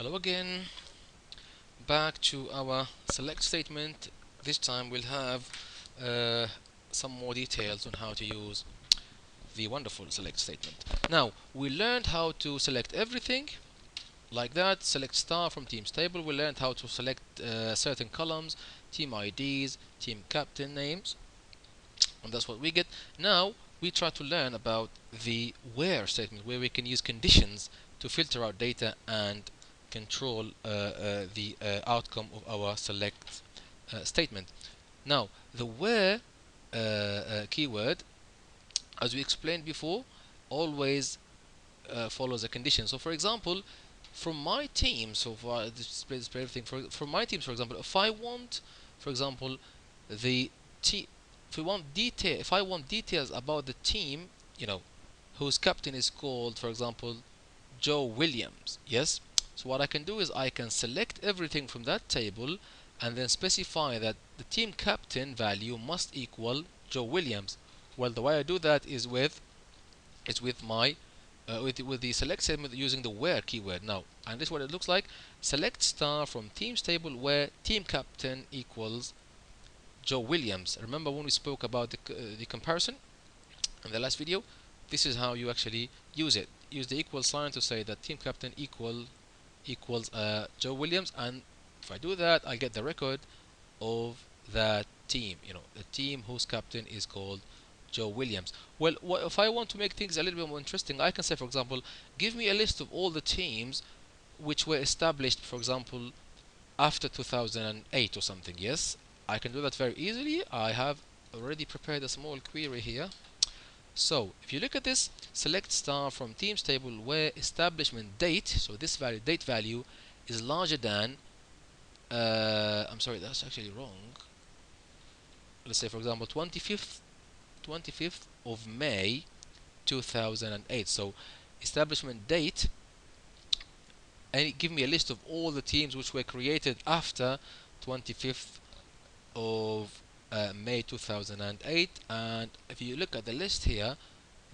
Hello again, back to our select statement. This time we'll have uh, some more details on how to use the wonderful select statement. Now, we learned how to select everything like that, select star from team's table. We learned how to select certain columns, team IDs, team captain names, and that's what we get. Now, we try to learn about the where statement, where we can use conditions to filter out data and control the outcome of our select statement. Now, the where keyword, as we explained before, always follows a condition. So, for example, from my team, so far display everything. From my teams, for example, if I want, for example, the if I want details about the team, whose captain is called, for example, Joe Williams. Yes. So what I can do is I can select everything from that table and then specify that the team captain value must equal Joe Williams. Well, the way I do that is with my with the select statement using the where keyword. Now, and this is what it looks like: select star from teams table where team captain equals Joe Williams. Remember when we spoke about the comparison in the last video? This is how you actually use it. Use the equal sign to say that team captain equals Joe Williams, and if I do that, I get the record of that team. The team whose captain is called Joe Williams. Well, if I want to make things a little bit more interesting, I can say, for example, give me a list of all the teams which were established, for example, after 2008 or something. Yes, I can do that very easily. I have already prepared a small query here. So if you look at this, select star from teams table where establishment date, so this value, date value, is larger than I'm sorry, that's actually wrong. Let's say, for example, 25th of May 2008. So establishment date, and give me a list of all the teams which were created after 25th of May 2008. And if you look at the list here,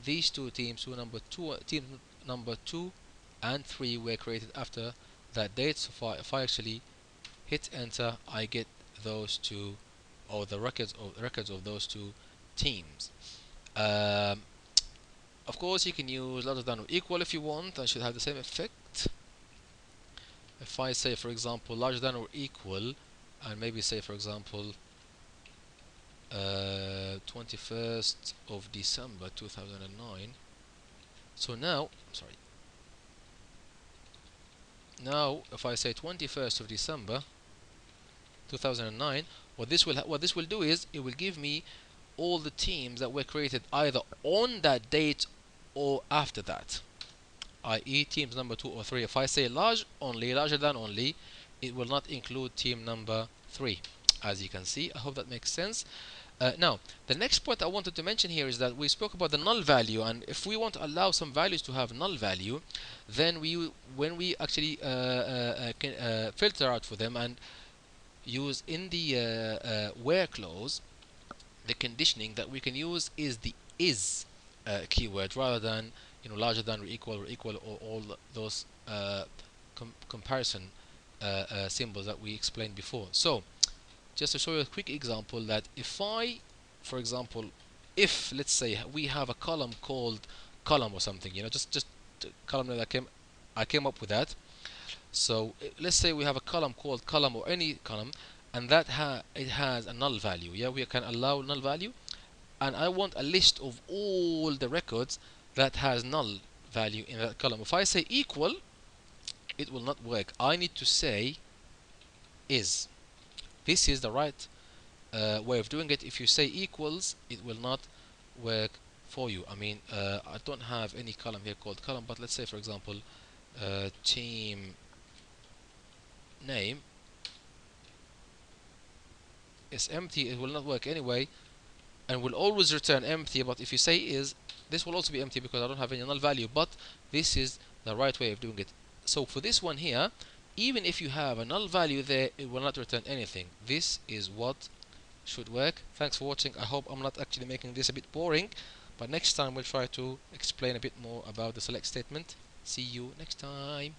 these two teams, team number 2 and 3, were created after that date. So if I actually hit enter, I get those two, or the records of those two teams. Of course, you can use larger than or equal if you want. That should have the same effect. If I say, for example, larger than or equal, and maybe say, for example, 21st of December 2009. So now, sorry. Now, if I say 21st of December 2009, what this will do is it will give me all the teams that were created either on that date or after that, i.e. teams number 2 or 3. If I say larger than only, it will not include team number 3, as you can see. I hope that makes sense. Now, the next point I wanted to mention here is that we spoke about the null value, and if we want to allow some values to have null value, then when we actually filter out for them and use in the where clause, the conditioning that we can use is the is keyword rather than larger than or equal or all those comparison symbols that we explained before. So just to show you a quick example, that if I, for example, if let's say we have a column called column or something, just column that I came up with that. So let's say we have a column called column, or any column, and that it has a null value. Yeah, we can allow null value, and I want a list of all the records that has null value in that column. If I say equal, it will not work. I need to say is. This is the right way of doing it. If you say equals, it will not work for you. I mean, I don't have any column here called column, but let's say, for example, team name is empty. It will not work anyway, and will always return empty. But if you say is, this will also be empty because I don't have any null value. But this is the right way of doing it. So for this one here, even if you have a null value there, it will not return anything. This is what should work. Thanks for watching. I hope I'm not actually making this a bit boring, but next time we'll try to explain a bit more about the select statement. See you next time.